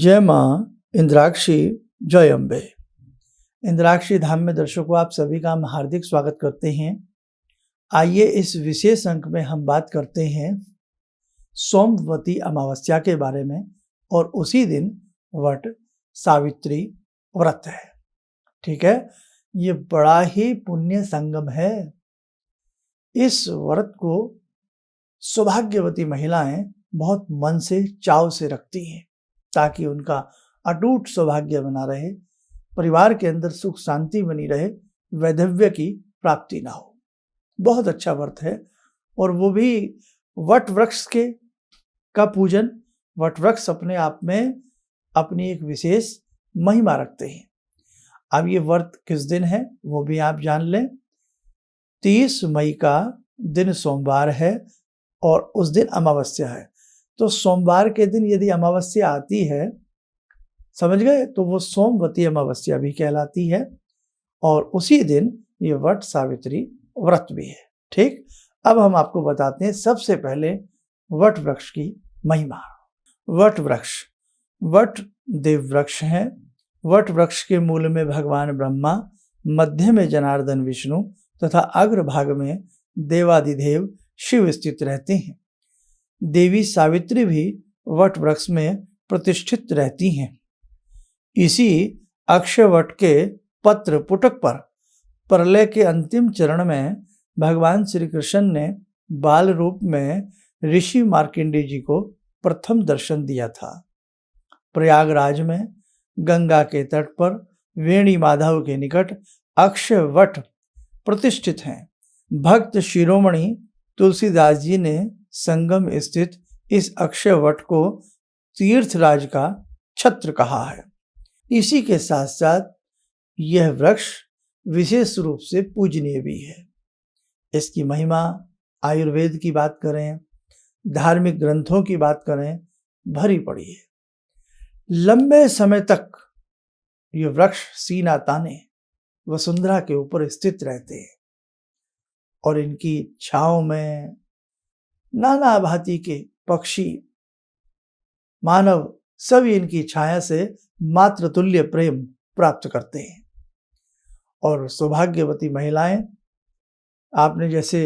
जय माँ इंद्राक्षी, जय अम्बे। इंद्राक्षी धाम में दर्शकों आप सभी का हम हार्दिक स्वागत करते हैं। आइए इस विशेष अंक में हम बात करते हैं सोमवती अमावस्या के बारे में, और उसी दिन वट सावित्री व्रत है। ठीक है, ये बड़ा ही पुण्य संगम है। इस व्रत को सौभाग्यवती महिलाएं बहुत मन से चाव से रखती हैं ताकि उनका अटूट सौभाग्य बना रहे, परिवार के अंदर सुख शांति बनी रहे, वैधव्य की प्राप्ति ना हो। बहुत अच्छा व्रत है, और वो भी वट वृक्ष का पूजन। वट वृक्ष अपने आप में अपनी एक विशेष महिमा रखते हैं। अब ये व्रत किस दिन है वो भी आप जान लें। 30 मई का दिन सोमवार है और उस दिन अमावस्या है। तो सोमवार के दिन यदि अमावस्या आती है, समझ गए, तो वो सोमवती अमावस्या भी कहलाती है, और उसी दिन ये वट सावित्री व्रत भी है। ठीक, अब हम आपको बताते हैं सबसे पहले वट वृक्ष की महिमा। वट वृक्ष, वट देव वृक्ष है। वट वृक्ष के मूल में भगवान ब्रह्मा, मध्य में जनार्दन विष्णु तथा अग्रभाग में देवादिदेव शिव स्थित रहते हैं। देवी सावित्री भी वट वृक्ष में प्रतिष्ठित रहती हैं। इसी अक्षय वट के पत्र पुटक पर प्रलय के अंतिम चरण में भगवान श्री कृष्ण ने बाल रूप में ऋषि मार्कंडेय जी को प्रथम दर्शन दिया था। प्रयागराज में गंगा के तट पर वेणी माधव के निकट अक्षय वट प्रतिष्ठित हैं। भक्त शिरोमणि तुलसीदास जी ने संगम स्थित इस अक्षय वट को तीर्थराज का छत्र कहा है। इसी के साथ साथ यह वृक्ष विशेष रूप से पूजनीय भी है। इसकी महिमा, आयुर्वेद की बात करें, धार्मिक ग्रंथों की बात करें, भरी पड़ी है। लंबे समय तक ये वृक्ष सीना ताने वसुंधरा के ऊपर स्थित रहते हैं, और इनकी छांव में नाना भांति के पक्षी, मानव सभी इनकी छाया से मातृतुल्य प्रेम प्राप्त करते हैं। और सौभाग्यवती महिलाएं, आपने जैसे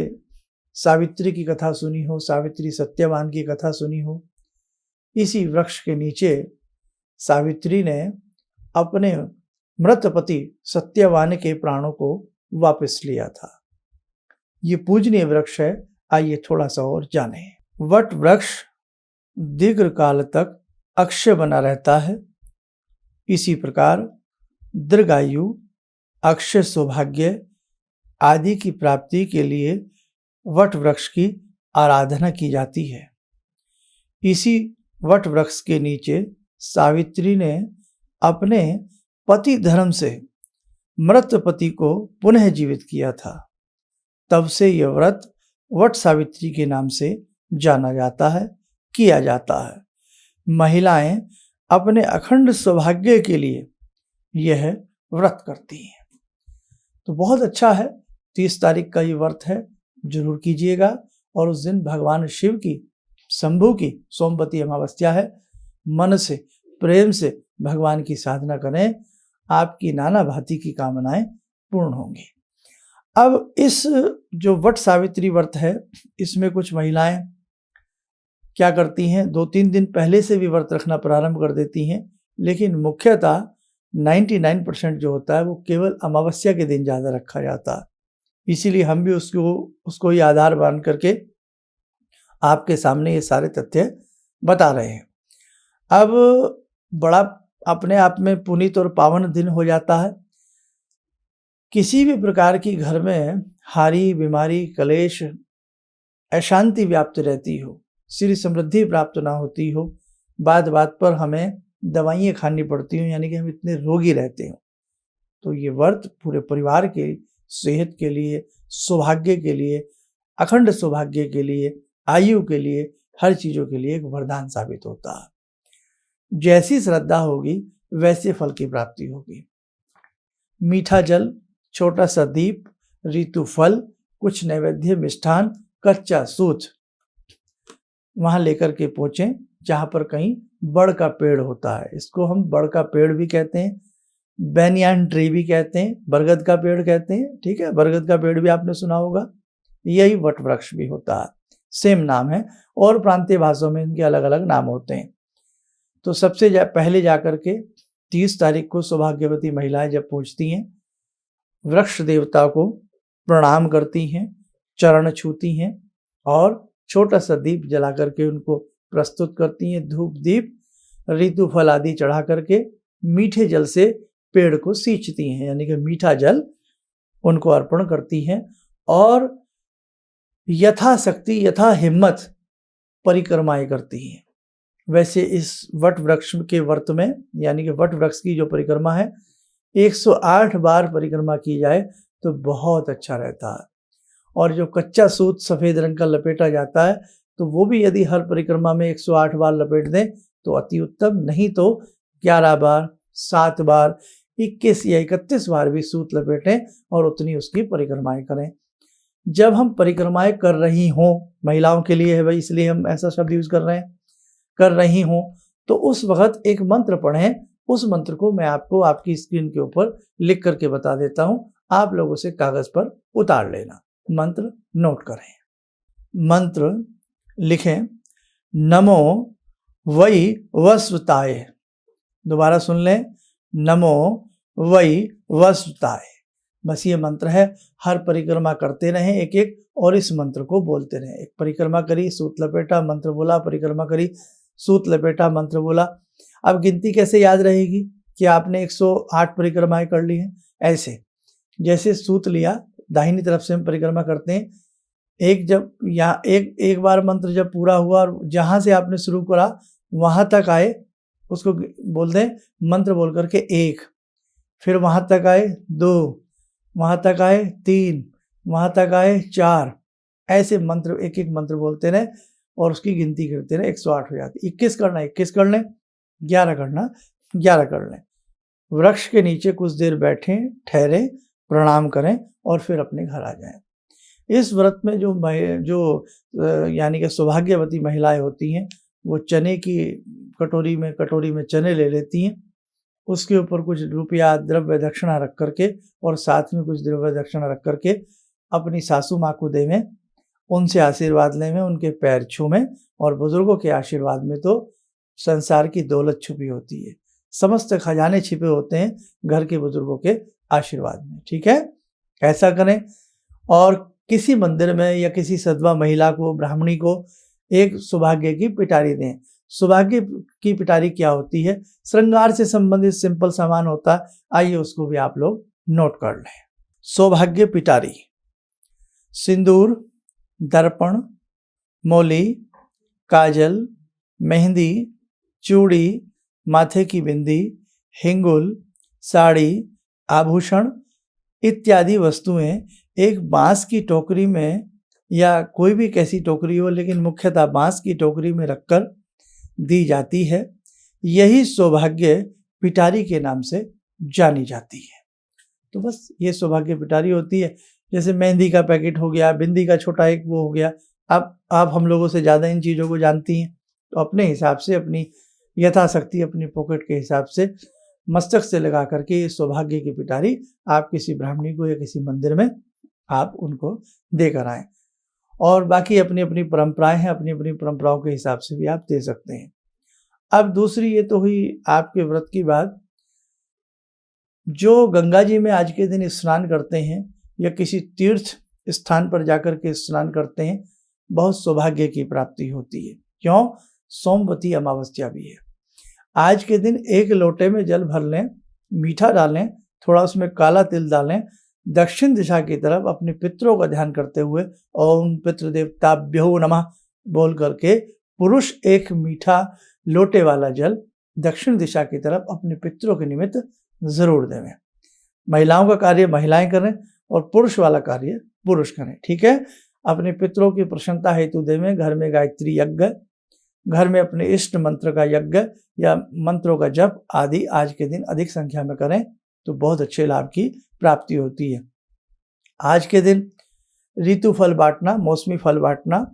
सावित्री की कथा सुनी हो, सावित्री सत्यवान की कथा सुनी हो, इसी वृक्ष के नीचे सावित्री ने अपने मृत पति सत्यवान के प्राणों को वापस लिया था। ये पूजनीय वृक्ष है। आइए थोड़ा सा और जाने। वट वृक्ष दीर्घ काल तक अक्षय बना रहता है। इसी प्रकार दीर्घायु, अक्षय सौभाग्य आदि की प्राप्ति के लिए वट वृक्ष की आराधना की जाती है। इसी वट वृक्ष के नीचे सावित्री ने अपने पति धर्म से मृत पति को पुनः जीवित किया था। तब से यह व्रत वट सावित्री के नाम से जाना जाता है, किया जाता है। महिलाएं अपने अखंड सौभाग्य के लिए यह व्रत करती हैं। तो बहुत अच्छा है। 30 तारीख का ये व्रत है, जरूर कीजिएगा। और उस दिन भगवान शिव की, शंभु की सोमवती अमावस्या है। मन से, प्रेम से भगवान की साधना करें, आपकी नाना भांति की कामनाएं पूर्ण होंगी। अब इस जो वट सावित्री व्रत है, इसमें कुछ महिलाएं क्या करती हैं, 2-3 दिन पहले से भी व्रत रखना प्रारंभ कर देती हैं, लेकिन मुख्यतः 99% जो होता है वो केवल अमावस्या के दिन ज़्यादा रखा जाता है। इसीलिए हम भी उसको ही आधार मान करके आपके सामने ये सारे तथ्य बता रहे हैं। अब बड़ा अपने आप में पुनीत और पावन दिन हो जाता है। किसी भी प्रकार की घर में हारी, बीमारी, कलेश, अशांति व्याप्त रहती हो, श्री समृद्धि प्राप्त ना होती हो, बात बात पर हमें दवाइयाँ खानी पड़ती हो, यानी कि हम इतने रोगी रहते हो, तो ये व्रत पूरे परिवार के सेहत के लिए, सौभाग्य के लिए, अखंड सौभाग्य के लिए, आयु के लिए, हर चीज़ों के लिए एक वरदान साबित होता है। जैसी श्रद्धा होगी वैसे फल की प्राप्ति होगी। मीठा जल, छोटा सा दीप, ऋतु फल, कुछ नैवेद्य मिष्ठान, कच्चा सूत वहां लेकर के पहुंचे जहां पर कहीं बड़ का पेड़ होता है। इसको हम बड़ का पेड़ भी कहते हैं, बैनियान ट्री भी कहते हैं, बरगद का पेड़ कहते हैं। ठीक है, बरगद का पेड़ भी आपने सुना होगा। यही वट वृक्ष भी होता है, सेम नाम है और प्रांतीय भाषाओं में इनके अलग अलग नाम होते हैं। तो सबसे पहले जाकर के 30 तारीख को सौभाग्यवती महिलाएं जब पहुंचती हैं, वृक्ष देवता को प्रणाम करती हैं, चरण छूती हैं और छोटा सा दीप जला करके उनको प्रस्तुत करती हैं। धूप दीप ऋतु फल आदि चढ़ा करके मीठे जल से पेड़ को सींचती हैं, यानी कि मीठा जल उनको अर्पण करती हैं और यथाशक्ति यथा हिम्मत परिक्रमाएं करती हैं। वैसे इस वट वृक्ष के व्रत में, यानी कि वट वृक्ष की जो परिक्रमा है, 108 बार परिक्रमा की जाए तो बहुत अच्छा रहता है। और जो कच्चा सूत सफ़ेद रंग का लपेटा जाता है, तो वो भी यदि हर परिक्रमा में 108 बार लपेट दें तो अति उत्तम, नहीं तो 11 बार, 7 बार, 21 या 31 बार भी सूत लपेटें और उतनी उसकी परिक्रमाएं करें। जब हम परिक्रमाएं कर रही हों, महिलाओं के लिए है भाई, इसलिए हम ऐसा शब्द यूज कर रहे हैं, कर रही हों, तो उस वक्त एक मंत्र पढ़ें। उस मंत्र को मैं आपको आपकी स्क्रीन के ऊपर लिख करके बता देता हूं, आप लोग उसे कागज पर उतार लेना। मंत्र नोट करें। मंत्र लिखें, नमो वै वस्वताय। दोबारा सुन लें, नमो वै वस्वताय। बस ये मंत्र है, हर परिक्रमा करते रहें एक एक और इस मंत्र को बोलते रहें। एक परिक्रमा करी, सूत लपेटा, मंत्र बोला, परिक्रमा करी, सूत लपेटा, मंत्र बोला। अब गिनती कैसे याद रहेगी कि आपने 108 परिक्रमाएं कर ली हैं? ऐसे, जैसे सूत लिया, दाहिनी तरफ से हम परिक्रमा करते हैं, एक बार मंत्र जब पूरा हुआ और जहां से आपने शुरू करा वहां तक आए, उसको बोल दें मंत्र बोल करके 1, फिर वहां तक आए 2, वहां तक आए 3, वहां तक आए 4, ऐसे मंत्र एक एक मंत्र बोलते रहे और उसकी गिनती करते रहे, 108 हो जाती। 21 करना 21 कर लें, 11 करना 11 कर लें। वृक्ष के नीचे कुछ देर बैठें, ठहरें, प्रणाम करें और फिर अपने घर आ जाएं। इस व्रत में जो यानी कि सौभाग्यवती महिलाएं होती हैं, वो चने की कटोरी में चने ले लेती हैं, उसके ऊपर कुछ रुपया द्रव्य दक्षिणा रख करके और साथ में कुछ द्रव्य दक्षिणा रख करके अपनी सासू माँ को देवें, उनसे आशीर्वाद लेवें, उनके पैर छूमें। और बुजुर्गों के आशीर्वाद में तो संसार की दौलत छुपी होती है, समस्त खजाने छिपे होते हैं घर के बुजुर्गों के आशीर्वाद में। ठीक है, ऐसा करें। और किसी मंदिर में या किसी सदवा महिला को, ब्राह्मणी को एक सौभाग्य की पिटारी दें। सौभाग्य की पिटारी क्या होती है? श्रृंगार से संबंधित सिंपल सामान होता है। आइए उसको भी आप लोग नोट कर लें। सौभाग्य पिटारी: सिंदूर, दर्पण, मौली, काजल, मेहंदी, चूड़ी, माथे की बिंदी, हिंगुल, साड़ी, आभूषण इत्यादि वस्तुएं एक बांस की टोकरी में या कोई भी कैसी टोकरी हो, लेकिन मुख्यतः बांस की टोकरी में रखकर दी जाती है। यही सौभाग्य पिटारी के नाम से जानी जाती है। तो बस ये सौभाग्य पिटारी होती है। जैसे मेहंदी का पैकेट हो गया, बिंदी का छोटा एक वो हो गया। अब आप हम लोगों से ज़्यादा इन चीज़ों को जानती हैं, तो अपने हिसाब से, अपनी यथाशक्ति, अपनी पॉकेट के हिसाब से मस्तक से लगा करके ये सौभाग्य की पिटारी आप किसी ब्राह्मणी को या किसी मंदिर में आप उनको देकर आएँ। और बाकी अपनी अपनी परंपराएं हैं, अपनी अपनी परंपराओं के हिसाब से भी आप दे सकते हैं। अब दूसरी ये तो हुई आपके व्रत की बात। जो गंगा जी में आज के दिन स्नान करते हैं या किसी तीर्थ स्थान पर जाकर के स्नान करते हैं, बहुत सौभाग्य की प्राप्ति होती है। क्यों? सोमवती अमावस्या भी है। आज के दिन एक लोटे में जल भर लें, मीठा डालें, थोड़ा उसमें काला तिल डालें, दक्षिण दिशा की तरफ अपने पितरों का ध्यान करते हुए ओम पितृदेवताभ्यो नमः बोल करके पुरुष एक मीठा लोटे वाला जल दक्षिण दिशा की तरफ अपने पितरों के निमित्त जरूर देवें। महिलाओं का कार्य महिलाएं करें और पुरुष वाला कार्य पुरुष करें। ठीक है, अपने पितरों की प्रसन्नता हेतु देवें। घर में गायत्री यज्ञ, घर में अपने इष्ट मंत्र का यज्ञ या मंत्रों का जप आदि आज के दिन अधिक संख्या में करें तो बहुत अच्छे लाभ की प्राप्ति होती है। आज के दिन ऋतु फल बांटना, मौसमी फल बांटना,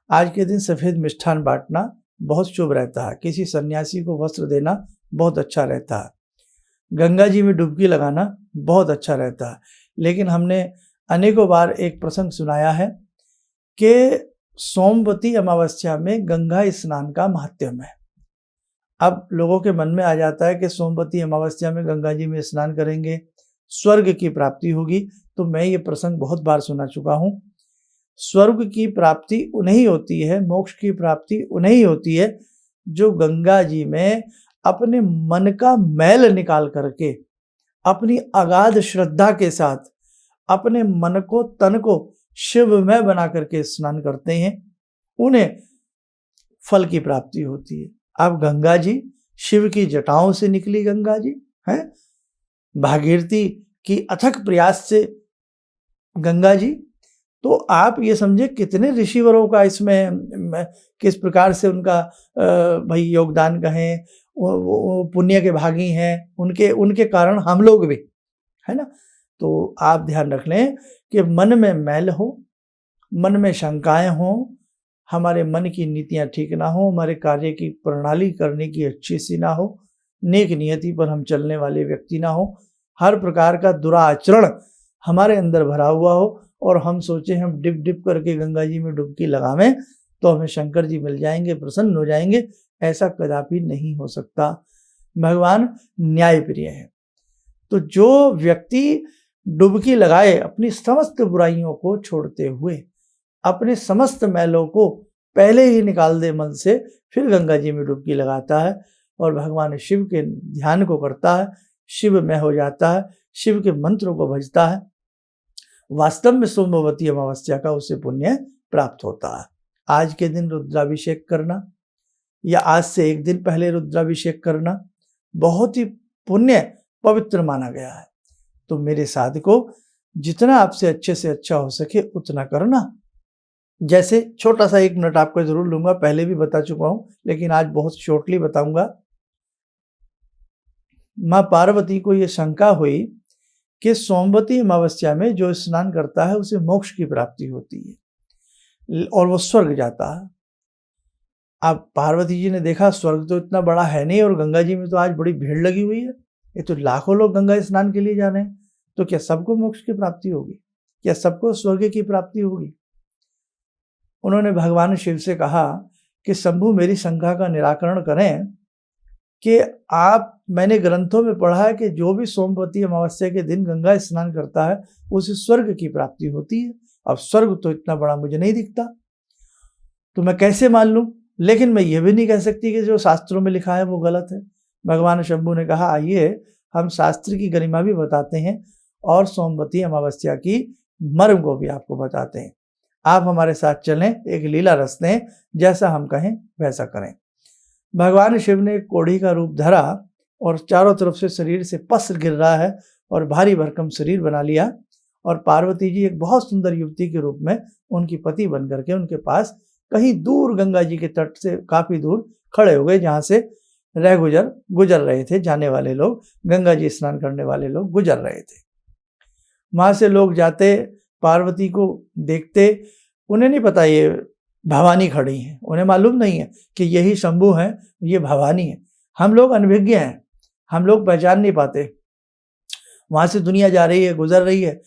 आज के दिन सफ़ेद मिष्ठान बांटना बहुत शुभ रहता है। किसी सन्यासी को वस्त्र देना बहुत अच्छा रहता है। गंगा जी में डुबकी लगाना बहुत अच्छा रहता है। लेकिन हमने अनेकों बार एक प्रसंग सुनाया है कि सोमवती अमावस्या में गंगा स्नान का महात्म्य है। अब लोगों के मन में आ जाता है कि सोमवती अमावस्या में गंगा जी में स्नान करेंगे, स्वर्ग की प्राप्ति होगी। तो मैं ये प्रसंग बहुत बार सुना चुका हूँ। स्वर्ग की प्राप्ति उन्हें होती है, मोक्ष की प्राप्ति उन्हें होती है जो गंगा जी में अपने मन का मैल निकाल करके, अपनी अगाध श्रद्धा के साथ अपने मन को, तन को शिवमय बना करके स्नान करते हैं, उन्हें फल की प्राप्ति होती है। अब गंगा जी शिव की जटाओं से निकली गंगा जी है, भागीरथी की अथक प्रयास से गंगा जी। तो आप ये समझे कितने ऋषिवरों का इसमें किस प्रकार से उनका भाई योगदान कहें, वो पुण्य के भागी हैं, उनके कारण हम लोग भी, है ना। तो आप ध्यान रख लें कि मन में मैल हो, मन में शंकाएं हों, हमारे मन की नीतियां ठीक ना हो, हमारे कार्य की प्रणाली करने की अच्छी सी ना हो, नेक नियति पर हम चलने वाले व्यक्ति ना हो, हर प्रकार का दुराचरण हमारे अंदर भरा हुआ हो और हम सोचे हम डिप डिप करके गंगा जी में डुबकी लगावें तो हमें शंकर जी मिल जाएंगे, प्रसन्न हो जाएंगे, ऐसा कदापि नहीं हो सकता। भगवान न्याय प्रिय है। तो जो व्यक्ति डुबकी लगाए अपनी समस्त बुराइयों को छोड़ते हुए, अपने समस्त मैलों को पहले ही निकाल दे मन से, फिर गंगा जी में डुबकी लगाता है और भगवान शिव के ध्यान को करता है, शिव में हो जाता है, शिव के मंत्रों को भजता है, वास्तव में सोमवती अमावस्या का उसे पुण्य प्राप्त होता है। आज के दिन रुद्राभिषेक करना या आज से एक दिन पहले रुद्राभिषेक करना बहुत ही पुण्य पवित्र माना गया है। तो मेरे साधकों, जितना आपसे अच्छे से अच्छा हो सके उतना करना। जैसे छोटा सा 1 मिनट आपको जरूर लूंगा, पहले भी बता चुका हूं लेकिन आज बहुत शॉर्टली बताऊंगा। माँ पार्वती को यह शंका हुई कि सोमवती अमावस्या में जो स्नान करता है उसे मोक्ष की प्राप्ति होती है और वो स्वर्ग जाता है। अब पार्वती जी ने देखा स्वर्ग तो इतना बड़ा है नहीं और गंगा जी में तो आज बड़ी भीड़ लगी हुई है, ये तो लाखों लोग गंगा स्नान के लिए जा रहे हैं, तो क्या सबको मोक्ष की प्राप्ति होगी? क्या सबको स्वर्ग की प्राप्ति होगी? उन्होंने भगवान शिव से कहा कि शंभु मेरी शंका का निराकरण करें कि मैंने ग्रंथों में पढ़ा है कि जो भी सोमवती अमावस्या के दिन गंगा स्नान करता है उसे स्वर्ग की प्राप्ति होती है। अब स्वर्ग तो इतना बड़ा मुझे नहीं दिखता, तो मैं कैसे मान लूं? लेकिन मैं ये भी नहीं कह सकती कि जो शास्त्रों में लिखा है वो गलत है। भगवान शंभु ने कहा आइए हम शास्त्र की गरिमा भी बताते हैं और सोमवती अमावस्या की मर्म को भी आपको बताते हैं। आप हमारे साथ चलें, एक लीला रचते हैं, जैसा हम कहें वैसा करें। भगवान शिव ने एक कोढ़ी का रूप धरा और चारों तरफ से शरीर से पस गिर रहा है और भारी भरकम शरीर बना लिया और पार्वती जी एक बहुत सुंदर युवती के रूप में उनकी पति बन करके उनके पास कहीं दूर गंगा जी के तट से काफी दूर खड़े हो गए, जहां से गुजर रहे थे, जाने वाले लोग, गंगा जी स्नान करने वाले लोग गुजर रहे थे। वहां से लोग जाते, पार्वती को देखते, उन्हें नहीं पता ये भवानी खड़ी हैं, उन्हें मालूम नहीं है कि यही शंभु हैं, ये भवानी है। हम लोग अनभिज्ञ हैं, हम लोग पहचान नहीं पाते। वहां से दुनिया जा रही है, गुजर रही है,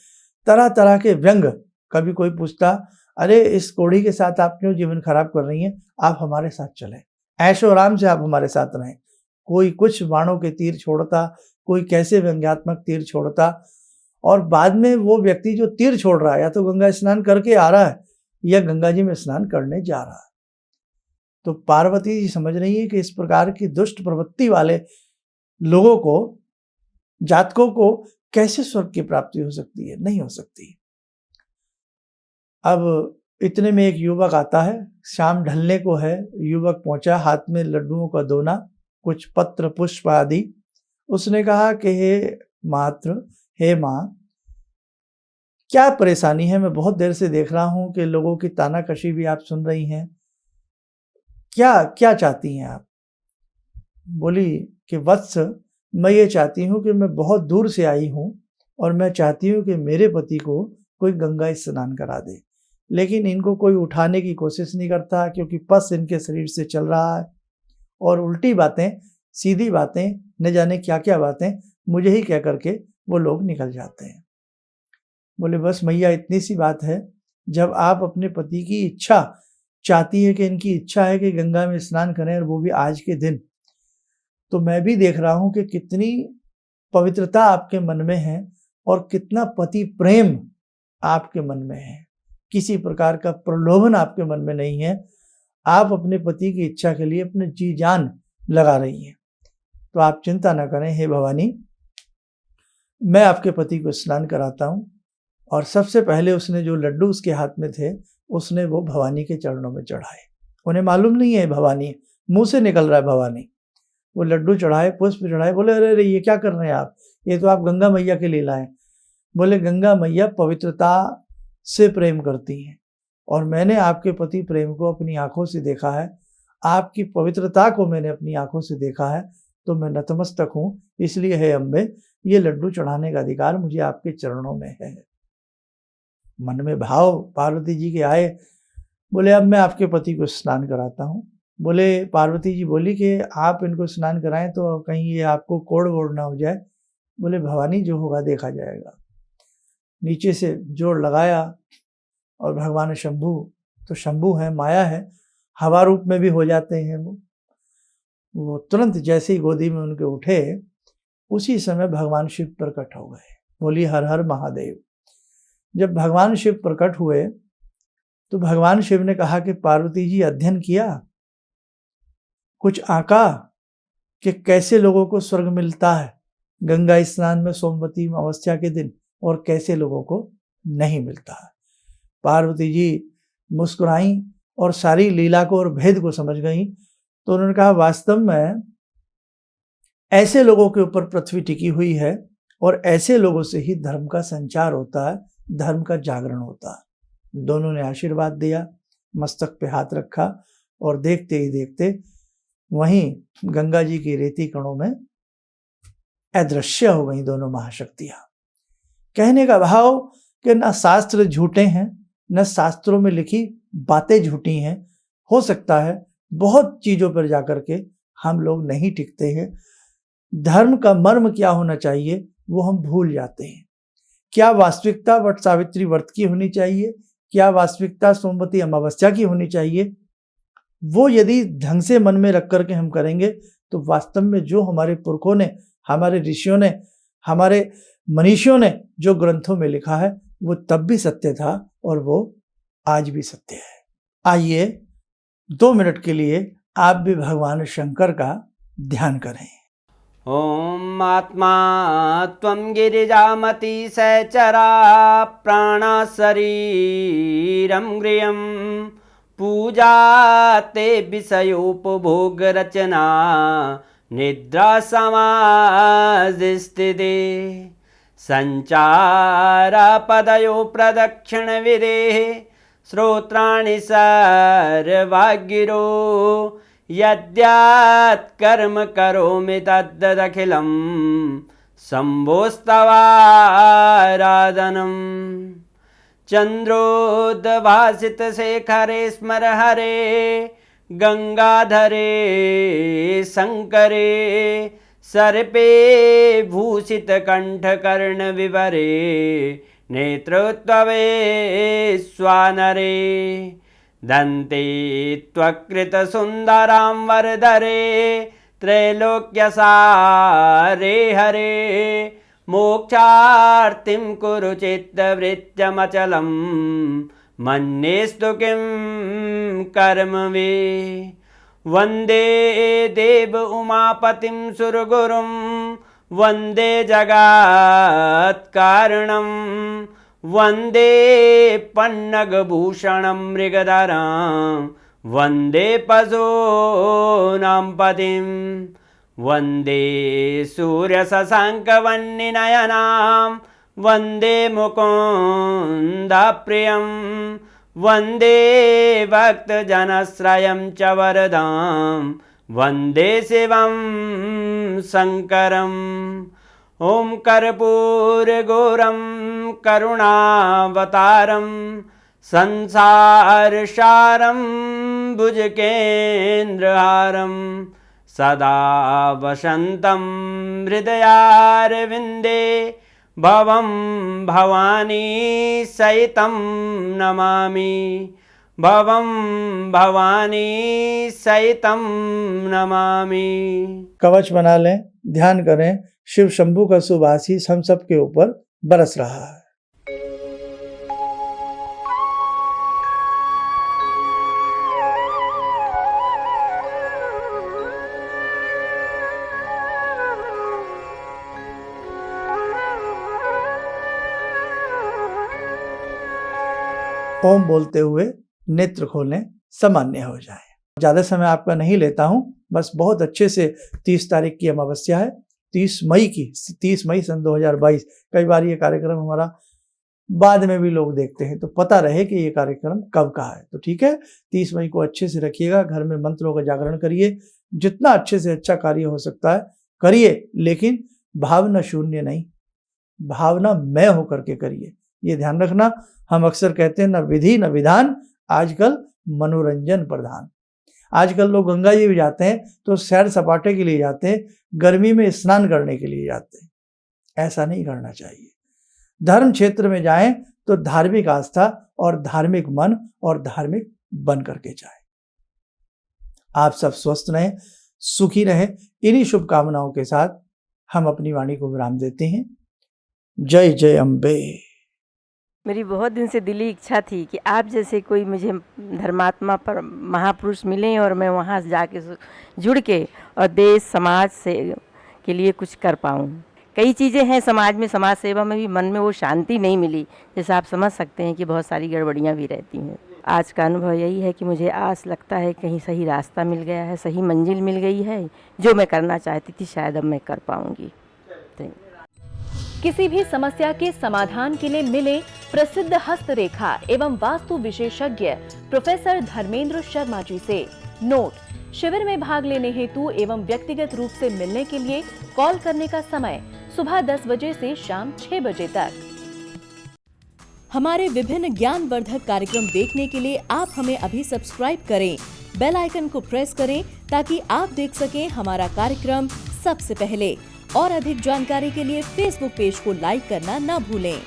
तरह तरह के व्यंग। कभी कोई पूछता अरे इस कोढ़ी के साथ आप क्यों जीवन खराब कर रही हैं, आप हमारे साथ चलें, ऐशो आराम से आप हमारे साथ रहें। कोई कुछ बाणों के तीर छोड़ता, कोई कैसे व्यंग्यात्मक तीर छोड़ता, और बाद में वो व्यक्ति जो तीर छोड़ रहा है या तो गंगा स्नान करके आ रहा है या गंगा जी में स्नान करने जा रहा है। तो पार्वती जी समझ रही है कि इस प्रकार की दुष्ट प्रवृत्ति वाले लोगों को, जातकों को कैसे स्वर्ग की प्राप्ति हो सकती है? नहीं हो सकती। अब इतने में एक युवक आता है, शाम ढलने को है, युवक पहुंचा, हाथ में लड्डुओं का दोना, कुछ पत्र पुष्प आदि। उसने कहा कि हे मात्र, हे माँ, क्या परेशानी है? मैं बहुत देर से देख रहा हूं कि लोगों की तानाकशी भी आप सुन रही हैं, क्या क्या चाहती हैं आप? बोली कि वत्स, मैं ये चाहती हूँ कि मैं बहुत दूर से आई हूँ और मैं चाहती हूँ कि मेरे पति को कोई गंगा स्नान करा दे, लेकिन इनको कोई उठाने की कोशिश नहीं करता, क्योंकि पस इनके शरीर से चल रहा है और उल्टी बातें, सीधी बातें, न जाने क्या क्या बातें मुझे ही कह करके वो लोग निकल जाते हैं। बोले बस मैया इतनी सी बात है, जब आप अपने पति की इच्छा चाहती है कि इनकी इच्छा है कि गंगा में स्नान करें और वो भी आज के दिन, तो मैं भी देख रहा हूँ कि कितनी पवित्रता आपके मन में है और कितना पति प्रेम आपके मन में है। किसी प्रकार का प्रलोभन आपके मन में नहीं है। आप अपने पति की इच्छा के लिए अपने जी जान लगा रही हैं। तो आप चिंता न करें हे भवानी, मैं आपके पति को स्नान कराता हूँ। और सबसे पहले उसने जो लड्डू उसके हाथ में थे, उसने वो भवानी के चरणों में चढ़ाए। उन्हें मालूम नहीं है भवानी, मुंह से निकल रहा है भवानी। वो लड्डू चढ़ाए, पुष्प चढ़ाए। बोले अरे अरे ये क्या कर रहे हैं आप, ये तो आप गंगा मैया के लिए लाए। बोले गंगा मैया पवित्रता से प्रेम करती हैं और मैंने आपके पति प्रेम को अपनी आंखों से देखा है, आपकी पवित्रता को मैंने अपनी आंखों से देखा है, तो मैं नतमस्तक हूँ। इसलिए हे अम्बे, ये लड्डू चढ़ाने का अधिकार मुझे आपके चरणों में है। मन में भाव पार्वती जी के आए। बोले अब मैं आपके पति को स्नान कराता हूँ। बोले पार्वती जी बोली कि आप इनको स्नान कराएं तो कहीं ये आपको कोड़ वोड़ ना हो जाए। बोले भवानी जो होगा देखा जाएगा। नीचे से जोड़ लगाया और भगवान शंभू, तो शंभू है, माया है, हवा रूप में भी हो जाते हैं वो तुरंत जैसे ही गोदी में उनके उठे, उसी समय भगवान शिव प्रकट हो गए। बोली हर हर महादेव। जब भगवान शिव प्रकट हुए तो भगवान शिव ने कहा कि पार्वती जी अध्ययन किया, कुछ आंका कि कैसे लोगों को स्वर्ग मिलता है गंगा स्नान में सोमवती अमावस्या के दिन और कैसे लोगों को नहीं मिलता है। पार्वती जी मुस्कुराई और सारी लीला को और भेद को समझ गई। तो उन्होंने कहा वास्तव में ऐसे लोगों के ऊपर पृथ्वी टिकी हुई है और ऐसे लोगों से ही धर्म का संचार होता है, धर्म का जागरण होता है। दोनों ने आशीर्वाद दिया, मस्तक पे हाथ रखा और देखते ही देखते वहीं गंगा जी की रेती कणों में अदृश्य हो गई दोनों महाशक्तियां। कहने का भाव कि न शास्त्र झूठे हैं, न शास्त्रों में लिखी बातें झूठी हैं। हो सकता है बहुत चीजों पर जाकर के हम लोग नहीं टिकते हैं। धर्म का मर्म क्या होना चाहिए वो हम भूल जाते हैं। क्या वास्तविकता वट सावित्री व्रत की होनी चाहिए, क्या वास्तविकता सोमवती अमावस्या की होनी चाहिए, वो यदि ढंग से मन में रख करके हम करेंगे तो वास्तव में जो हमारे पुरखों ने, हमारे ऋषियों ने, हमारे मनीषियों ने जो ग्रंथों में लिखा है वो तब भी सत्य था और वो आज भी सत्य है। आइए 2 मिनट के लिए आप भी भगवान शंकर का ध्यान करें। ॐ आत्मा त्वं गिरिजामती सहचरा प्राणा शरीरं गृहं पूजा ते विषयोपभोगरचना निद्रा समाधिस्थिते संचारपदयो प्रदक्षिणविधेः श्रोत्राणि सर्वागिरो यद्यात् कर्म करोमि तद्दखिलं शम्भोस्तवाराधनम् चन्द्रोद्भासितशेखरे स्मर हरे गंगाधरे शंकरे सर्पे भूषितकण्ठकर्णविवरे नेत्रोत्तवे स्वानरे दन्ते त्वकृतसुन्दरां वरदरे त्रैलोक्यसारे हरे मोक्षार्तिं कुरु चित्तवृत्त्यमचलं मन्येस्तु किं कर्म वे वन्दे देव उमापतिं सुरगुरुं वन्दे जगत्कारणं वन्दे पन्नगभूषणं मृगधरं वन्दे पशूनां पतिं वन्दे सूर्यशशाङ्कवह्निनयनां वन्दे मुकुन्दप्रियं वन्दे भक्तजनश्रयं च वरदां वन्दे शिवं शङ्करम् ॐ कर्पूरगौरं करुणावतारं संसारसारं भुजगेन्द्रहारं सदा वसन्तं हृदयारविन्दे भवं भवानी सहितं नमामि भवं भवानी सहितं नमामि। कवच बना लें, ध्यान करें, शिव शंभू का शुभ आशीष हम सब के ऊपर बरस रहा है। ओम बोलते हुए नेत्र खोलें, सामान्य हो जाए। ज़्यादा समय आपका नहीं लेता हूं, बस बहुत अच्छे से 30 तारीख की अमावस्या है, 30 मई सन 2022। कई बार ये कार्यक्रम हमारा बाद में भी लोग देखते हैं, तो पता रहे कि ये कार्यक्रम कब का है। तो ठीक है, 30 मई को अच्छे से रखिएगा, घर में मंत्रों का जागरण करिए, जितना अच्छे से अच्छा कार्य हो सकता है करिए, लेकिन भावना शून्य नहीं, भावना मैं होकर के करिए, ये ध्यान रखना। हम अक्सर कहते हैं न विधि न विधान, आजकल मनोरंजन प्रधान। आजकल लोग गंगा जी भी जाते हैं तो सैर सपाटे के लिए जाते हैं, गर्मी में स्नान करने के लिए जाते हैं। ऐसा नहीं करना चाहिए। धर्म क्षेत्र में जाएं तो धार्मिक आस्था और धार्मिक मन और धार्मिक बन करके जाएं। आप सब स्वस्थ रहें, सुखी रहें। इन्हीं शुभकामनाओं के साथ हम अपनी वाणी को विराम देते हैं। जय जय अम्बे। मेरी बहुत दिन से दिली इच्छा थी कि आप जैसे कोई मुझे धर्मात्मा पर महापुरुष मिलें और मैं वहाँ जाके जुड़ के और देश समाज से के लिए कुछ कर पाऊँ। कई चीज़ें हैं समाज में, समाज सेवा में भी मन में वो शांति नहीं मिली, जैसे आप समझ सकते हैं कि बहुत सारी गड़बड़ियाँ भी रहती हैं। आज का अनुभव यही है कि मुझे आस लगता है कहीं सही रास्ता मिल गया है, सही मंजिल मिल गई है, जो मैं करना चाहती थी शायद अब मैं कर पाऊँगी। किसी भी समस्या के समाधान के लिए मिले प्रसिद्ध हस्तरेखा एवं वास्तु विशेषज्ञ प्रोफेसर धर्मेंद्र शर्मा जी से। नोट: शिविर में भाग लेने हेतु एवं व्यक्तिगत रूप से मिलने के लिए कॉल करने का समय सुबह 10 बजे से शाम 6 बजे तक। हमारे विभिन्न ज्ञानवर्धक कार्यक्रम देखने के लिए आप हमें अभी सब्सक्राइब करें, बेल आइकन को प्रेस करें ताकि आप देख सकें हमारा कार्यक्रम सबसे पहले। और अधिक जानकारी के लिए फेसबुक पेज को लाइक करना न भूलें।